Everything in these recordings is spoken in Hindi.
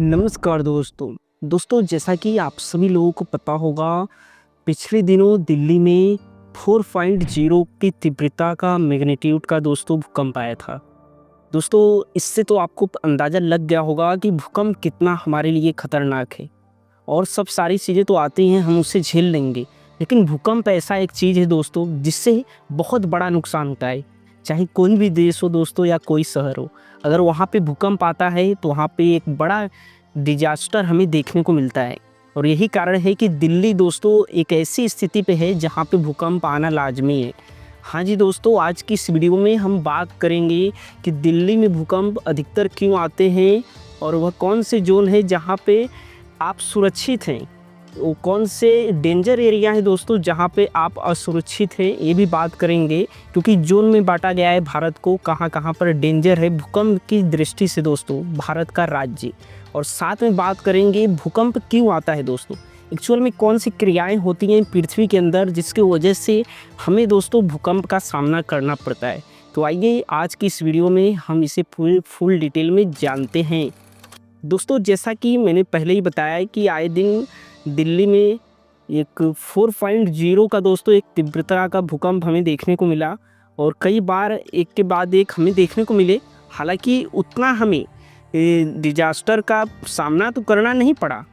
नमस्कार दोस्तों जैसा कि आप सभी लोगों को पता होगा, पिछले दिनों दिल्ली में 4.0 की तीव्रता का मैग्नीट्यूड का भूकंप आया था। दोस्तों, इससे तो आपको अंदाज़ा लग गया होगा कि भूकंप कितना हमारे लिए ख़तरनाक है। और सब सारी चीज़ें तो आती हैं, हम उसे झेल लेंगे, लेकिन भूकंप ऐसा एक चीज़ है दोस्तों जिससे बहुत बड़ा नुकसान होता है। चाहे कोई भी देश हो दोस्तों या कोई शहर हो, अगर वहाँ पे भूकंप आता है तो वहाँ पे एक बड़ा डिजास्टर हमें देखने को मिलता है। और यही कारण है कि दिल्ली दोस्तों एक ऐसी स्थिति पे है जहाँ पे भूकंप आना लाजमी है। हाँ जी दोस्तों, आज की इस वीडियो में हम बात करेंगे कि दिल्ली में भूकंप अधिकतर क्यों आते हैं और वह कौन से जोन है जहाँ पे आप सुरक्षित हैं, वो कौन से डेंजर एरिया है दोस्तों जहाँ पे आप असुरक्षित हैं, ये भी बात करेंगे। क्योंकि जोन में बांटा गया है भारत को, कहाँ कहाँ पर डेंजर है भूकंप की दृष्टि से दोस्तों भारत का राज्य। और साथ में बात करेंगे भूकंप क्यों आता है दोस्तों, एक्चुअल में कौन सी क्रियाएं होती हैं पृथ्वी के अंदर जिसकी वजह से हमें दोस्तों भूकंप का सामना करना पड़ता है। तो आइए आज की इस वीडियो में हम इसे फुल डिटेल में जानते हैं। दोस्तों, जैसा कि मैंने पहले ही बताया है कि आए दिन दिल्ली में एक 4.0 का दोस्तों एक तीव्रता का भूकंप हमें देखने को मिला। और कई बार एक के बाद एक हमें देखने को मिले, हालांकि उतना हमें डिजास्टर का सामना तो करना नहीं पड़ा।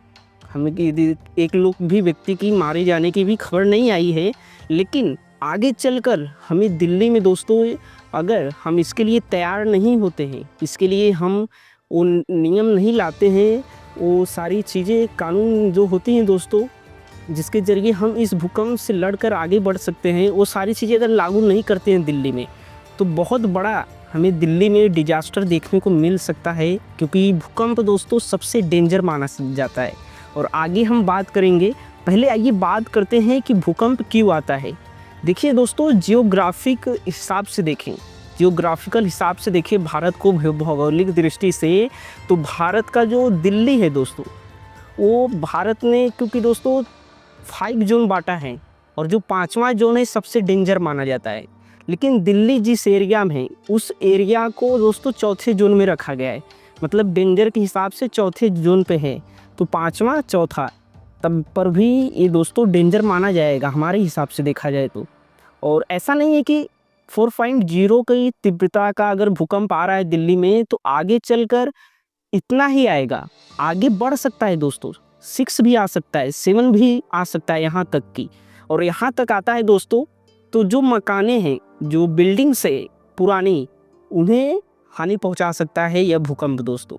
हमें एक लोग भी व्यक्ति की मारे जाने की भी खबर नहीं आई है। लेकिन आगे चलकर हमें दिल्ली में दोस्तों, अगर हम इसके लिए तैयार नहीं होते हैं, इसके लिए हम वो नियम नहीं लाते हैं, वो सारी चीज़ें कानून जो होती हैं दोस्तों जिसके ज़रिए हम इस भूकंप से लड़कर आगे बढ़ सकते हैं, वो सारी चीज़ें अगर लागू नहीं करते हैं दिल्ली में, तो बहुत बड़ा हमें दिल्ली में डिजास्टर देखने को मिल सकता है। क्योंकि भूकंप दोस्तों सबसे डेंजर माना जाता है। और आगे हम बात करेंगे, पहले आइए बात करते हैं कि भूकंप क्यों आता है। देखिए दोस्तों, जियोग्राफिक हिसाब से देखें, जियोग्राफिकल हिसाब से देखें भारत को भौगोलिक दृष्टि से, तो भारत का जो दिल्ली है दोस्तों, वो भारत ने क्योंकि दोस्तों 5 जोन बांटा है और जो 5वां जोन है सबसे डेंजर माना जाता है। लेकिन दिल्ली जिस एरिया में है उस एरिया को दोस्तों चौथे जोन में रखा गया है, मतलब डेंजर के हिसाब से चौथे जोन पे है। तो 5वां चौथा तब पर भी ये दोस्तों डेंजर माना जाएगा हमारे हिसाब से देखा जाए तो। और ऐसा नहीं है कि 4.0 की तीव्रता का अगर भूकंप आ रहा है दिल्ली में तो आगे चलकर इतना ही आएगा, आगे बढ़ सकता है दोस्तों, 6 भी आ सकता है, 7 भी आ सकता है यहाँ तक की। और यहाँ तक आता है दोस्तों तो जो मकाने हैं, जो बिल्डिंग्स है पुरानी, उन्हें हानि पहुँचा सकता है यह भूकंप दोस्तों।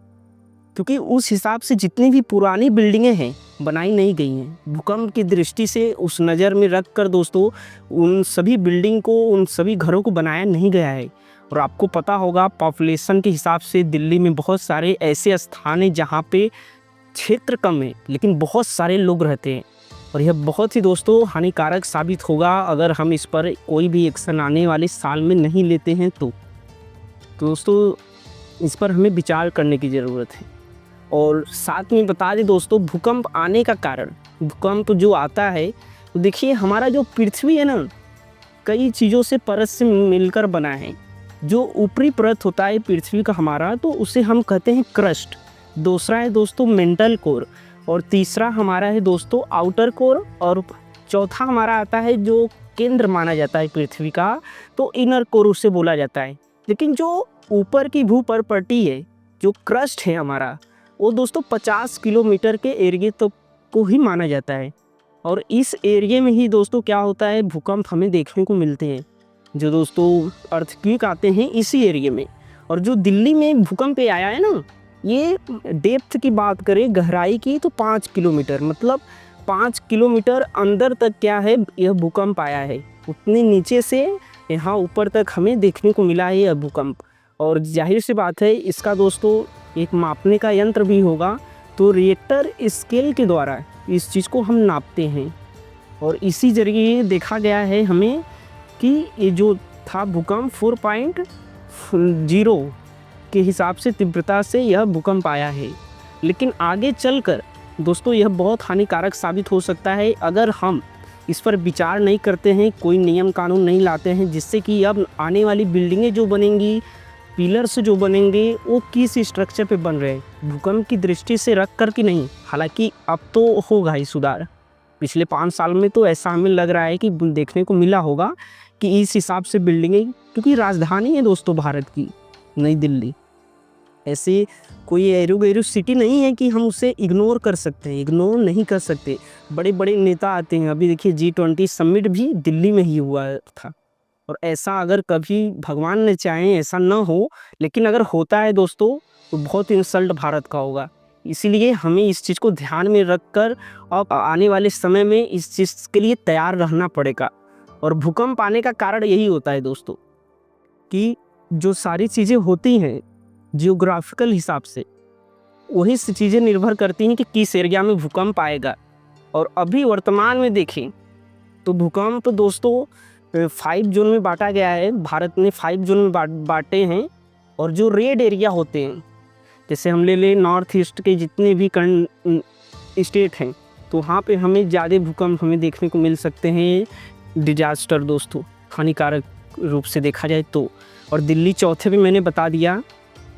क्योंकि उस हिसाब से जितनी भी पुरानी बिल्डिंगें हैं बनाई नहीं गई हैं भूकंप की दृष्टि से, उस नज़र में रख कर दोस्तों उन सभी बिल्डिंग को, उन सभी घरों को बनाया नहीं गया है। और आपको पता होगा पॉपुलेशन के हिसाब से दिल्ली में बहुत सारे ऐसे स्थान हैं जहाँ पे क्षेत्र कम है लेकिन बहुत सारे लोग रहते हैं। और यह बहुत ही दोस्तों हानिकारक साबित होगा अगर हम इस पर कोई भी एक्शन आने वाले साल में नहीं लेते हैं तो दोस्तों इस पर हमें विचार करने की ज़रूरत है। और साथ में बता दें दोस्तों, भूकंप आने का कारण, भूकंप जो आता है तो देखिए हमारा जो पृथ्वी है ना, कई चीज़ों से परत से मिलकर बना है। जो ऊपरी परत होता है पृथ्वी का हमारा, तो उसे हम कहते हैं क्रस्ट। दूसरा है दोस्तों मेंटल कोर, और तीसरा हमारा है दोस्तों आउटर कोर, और चौथा हमारा आता है जो केंद्र माना जाता है पृथ्वी का, तो इनर कोर उसे बोला जाता है। लेकिन जो ऊपर की भूपरपट्टी है, जो क्रस्ट है हमारा, वो दोस्तों 50 किलोमीटर के एरिए तक को ही माना जाता है। और इस एरिए में ही दोस्तों क्या होता है, भूकंप हमें देखने को मिलते हैं, जो दोस्तों अर्थक्वेक आते हैं इसी एरिए में। और जो दिल्ली में भूकंप आया है ना, ये डेप्थ की बात करें, गहराई की, तो 5 किलोमीटर, मतलब 5 किलोमीटर अंदर तक क्या है यह भूकंप आया है। उतने नीचे से यहाँ ऊपर तक हमें देखने को मिला है यह भूकंप। और जाहिर सी बात है इसका दोस्तों एक मापने का यंत्र भी होगा, तो रिएक्टर स्केल के द्वारा इस चीज़ को हम नापते हैं। और इसी जरिए देखा गया है हमें कि ये जो था भूकंप 4.0 के हिसाब से तीव्रता से यह भूकंप आया है। लेकिन आगे चलकर दोस्तों यह बहुत हानिकारक साबित हो सकता है अगर हम इस पर विचार नहीं करते हैं, कोई नियम कानून नहीं लाते हैं, जिससे कि अब आने वाली बिल्डिंगें जो बनेंगी पिलर्स जो बनेंगे वो किस स्ट्रक्चर पे बन रहे हैं, भूकंप की दृष्टि से रख कर कि नहीं। हालांकि अब तो होगा ही सुधार, पिछले 5 साल में तो ऐसा हमें लग रहा है कि देखने को मिला होगा कि इस हिसाब से बिल्डिंगें, क्योंकि राजधानी है दोस्तों भारत की नई दिल्ली, ऐसे कोई एरो गैरो सिटी नहीं है कि हम उसे इग्नोर कर सकते हैं, इग्नोर नहीं कर सकते। बड़े बड़े नेता आते हैं, अभी देखिए G20 समिट भी दिल्ली में ही हुआ था। और ऐसा अगर कभी भगवान ने चाहे ऐसा ना हो, लेकिन अगर होता है दोस्तों तो बहुत इंसल्ट भारत का होगा। इसीलिए हमें इस चीज़ को ध्यान में रख कर और आने वाले समय में इस चीज़ के लिए तैयार रहना पड़ेगा। और भूकंप आने का कारण यही होता है दोस्तों कि जो सारी चीज़ें होती हैं जियोग्राफिकल हिसाब से, वही से चीज़ें निर्भर करती हैं कि किस एरिया में भूकंप आएगा। और अभी वर्तमान में देखें तो भूकंप दोस्तों 5 जोन में बांटा गया है, भारत ने 5 जोन में बांटे हैं। और जो रेड एरिया होते हैं, जैसे हम ले लें नॉर्थ ईस्ट के जितने भी स्टेट हैं, तो वहाँ पे हमें ज़्यादा भूकंप हमें देखने को मिल सकते हैं, डिजास्टर दोस्तों, हानिकारक रूप से देखा जाए तो। और दिल्ली चौथे पे मैंने बता दिया।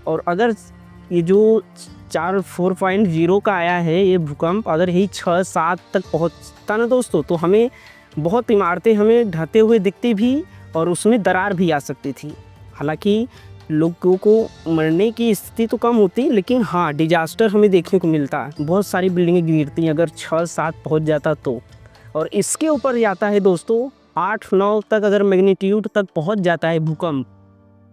और अगर ये जो 4.0 का आया है ये भूकंप, अगर यही 6-7 तक पहुंचता ना दोस्तों, तो हमें बहुत इमारतें हमें ढहते हुए दिखती भी और उसमें दरार भी आ सकती थी। हालांकि लोगों को मरने की स्थिति तो कम होती, लेकिन हाँ डिजास्टर हमें देखने को मिलता है, बहुत सारी बिल्डिंगें गिरती हैं अगर 6-7 पहुँच जाता तो। और इसके ऊपर जाता है दोस्तों 8-9 तक, अगर मैग्नीट्यूड तक पहुँच जाता है भूकंप,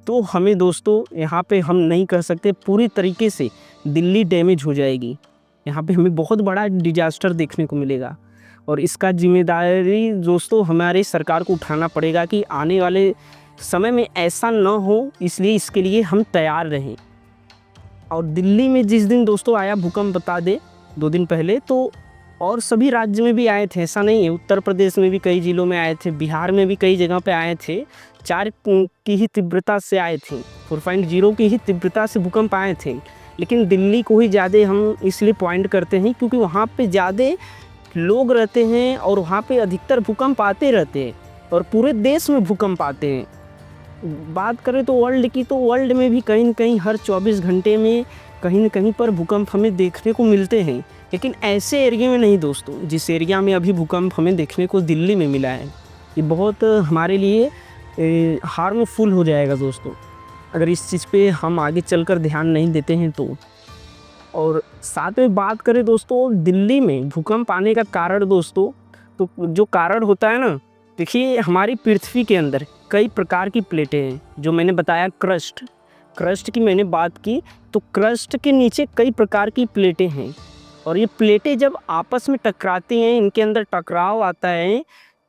तो हमें दोस्तों यहाँ पे हम नहीं कर सकते, पूरी तरीके से दिल्ली डैमेज हो जाएगी। यहाँ पे हमें बहुत बड़ा डिजास्टर देखने को मिलेगा। और इसका जिम्मेदारी दोस्तों हमारे सरकार को उठाना पड़ेगा कि आने वाले समय में ऐसा न हो, इसलिए इसके लिए हम तैयार रहें। और दिल्ली में जिस दिन दोस्तों आया भूकंप, बता दे 2 दिन पहले, तो और सभी राज्य में भी आए थे, ऐसा नहीं है। उत्तर प्रदेश में भी कई ज़िलों में आए थे, बिहार में भी कई जगह पे आए थे। 4 की ही तीव्रता से आए थे, 4.0 की ही तीव्रता से भूकंप आए थे। लेकिन दिल्ली को ही ज़्यादा हम इसलिए पॉइंट करते हैं क्योंकि वहाँ पे ज़्यादा लोग रहते हैं और वहाँ पे अधिकतर भूकंप आते रहते हैं और पूरे देश में भूकंप आते हैं। बात करें तो वर्ल्ड की, तो वर्ल्ड में भी कहीं न कहीं हर 24 घंटे में कहीं न कहीं पर भूकंप हमें देखने को मिलते हैं। लेकिन ऐसे एरिया में नहीं दोस्तों, जिस एरिया में अभी भूकंप हमें देखने को दिल्ली में मिला है। ये बहुत हमारे लिए हार्मफुल हो जाएगा दोस्तों, अगर इस चीज़ पे हम आगे चलकर ध्यान नहीं देते हैं तो। और साथ में बात करें दोस्तों दिल्ली में भूकंप आने का कारण दोस्तों, तो जो कारण होता है ना, देखिए हमारी पृथ्वी के अंदर कई प्रकार की प्लेटें हैं, जो मैंने बताया क्रस्ट की मैंने बात की, तो क्रस्ट के नीचे कई प्रकार की प्लेटें हैं। और ये प्लेटें जब आपस में टकराती हैं, इनके अंदर टकराव आता है,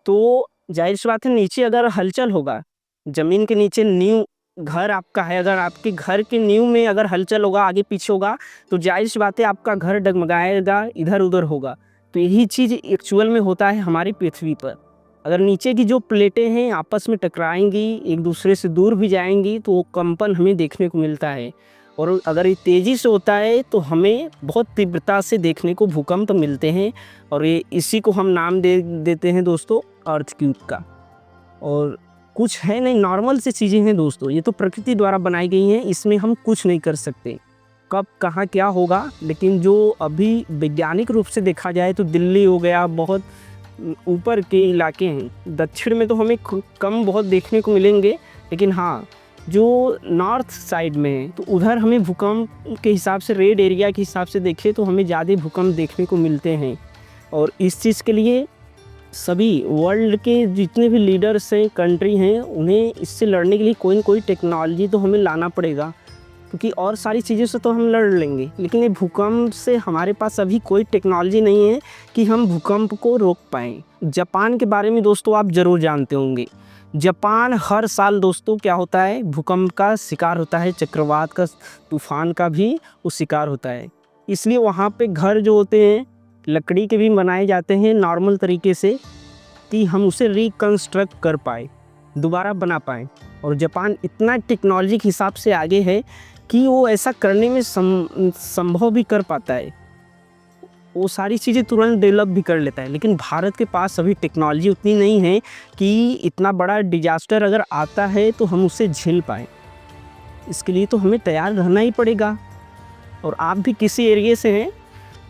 तो जाहिर सी बात है नीचे अगर हलचल होगा, ज़मीन के नीचे नींव घर आपका है, अगर आपके घर के नींव में अगर हलचल होगा, आगे पीछे होगा, तो जाहिर सी बात है आपका घर डगमगाएगा, इधर उधर होगा। तो यही चीज़ एक्चुअल में होता है हमारी पृथ्वी पर। अगर नीचे की जो प्लेटें हैं आपस में टकराएंगी, एक दूसरे से दूर भी जाएंगी, तो वो कंपन हमें देखने को मिलता है। और अगर ये तेज़ी से होता है तो हमें बहुत तीव्रता से देखने को भूकंप मिलते हैं। और ये इसी को हम नाम देते हैं दोस्तों अर्थक्वेक का। और कुछ है नहीं, नॉर्मल सी चीज़ें हैं दोस्तों, ये तो प्रकृति द्वारा बनाई गई हैं, इसमें हम कुछ नहीं कर सकते, कब कहाँ क्या होगा। लेकिन जो अभी वैज्ञानिक रूप से देखा जाए तो दिल्ली हो गया, बहुत ऊपर के इलाके हैं, दक्षिण में तो हमें कम बहुत देखने को मिलेंगे। लेकिन हाँ जो नॉर्थ साइड में है तो उधर हमें भूकंप के हिसाब से, रेड एरिया के हिसाब से देखें तो हमें ज़्यादा भूकंप देखने को मिलते हैं। और इस चीज़ के लिए सभी वर्ल्ड के जितने भी लीडर्स हैं, कंट्री हैं, उन्हें इससे लड़ने के लिए कोई न कोई टेक्नोलॉजी तो हमें लाना पड़ेगा, क्योंकि और सारी चीज़ों से तो हम लड़ लेंगे, लेकिन ये भूकंप से हमारे पास अभी कोई टेक्नोलॉजी नहीं है कि हम भूकंप को रोक पाएँ। जापान के बारे में दोस्तों आप ज़रूर जानते होंगे, जापान हर साल दोस्तों क्या होता है, भूकंप का शिकार होता है, चक्रवात का, तूफान का भी वो शिकार होता है। इसलिए वहाँ पे घर जो होते हैं लकड़ी के भी बनाए जाते हैं नॉर्मल तरीके से, कि हम उसे रिकन्स्ट्रक्ट कर पाए, दोबारा बना पाएँ। और जापान इतना टेक्नोलॉजी के हिसाब से आगे है कि वो ऐसा करने में संभव भी कर पाता है, वो सारी चीज़ें तुरंत डेवलप भी कर लेता है। लेकिन भारत के पास अभी टेक्नोलॉजी उतनी नहीं है कि इतना बड़ा डिजास्टर अगर आता है तो हम उसे झेल पाएँ। इसके लिए तो हमें तैयार रहना ही पड़ेगा। और आप भी किसी एरिया से हैं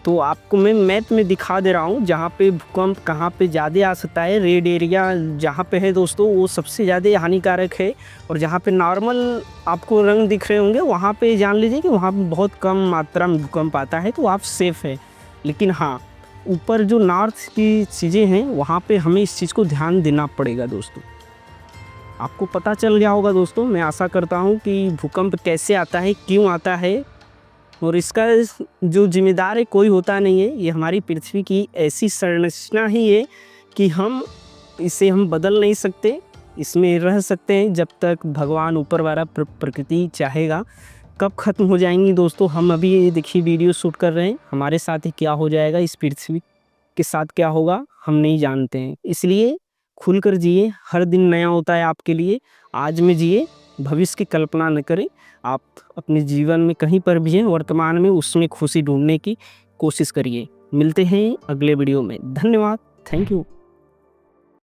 तो आपको मैं मैप में दिखा दे रहा हूँ जहाँ पे भूकंप कहाँ पे ज़्यादा आ सकता है। रेड एरिया जहाँ पे है दोस्तों वो सबसे ज़्यादा हानिकारक है, और जहाँ पे नॉर्मल आपको रंग दिख रहे होंगे वहाँ पे जान लीजिए कि वहाँ पे बहुत कम मात्रा में भूकंप आता है, तो आप सेफ़ है। लेकिन हाँ, ऊपर जो नॉर्थ की चीज़ें हैं वहाँ पे हमें इस चीज़ को ध्यान देना पड़ेगा दोस्तों। आपको पता चल गया होगा दोस्तों, मैं आशा करता हूँ कि भूकंप कैसे आता है, क्यों आता है, और इसका जो जिम्मेदार है कोई होता नहीं है। ये हमारी पृथ्वी की ऐसी संरचना ही है कि इसे हम बदल नहीं सकते। इसमें रह सकते हैं जब तक भगवान ऊपर वाला प्रकृति चाहेगा। कब ख़त्म हो जाएंगी दोस्तों, हम अभी ये देखिए वीडियो शूट कर रहे हैं, हमारे साथ ही क्या हो जाएगा, इस पृथ्वी के साथ क्या होगा हम नहीं जानते हैं। इसलिए खुलकर जिए, हर दिन नया होता है आपके लिए। आज में जिए, भविष्य की कल्पना न करें। आप अपने जीवन में कहीं पर भी हैं, वर्तमान में उसमें खुशी ढूंढने की कोशिश करिए। मिलते हैं अगले वीडियो में। धन्यवाद, थैंक यू।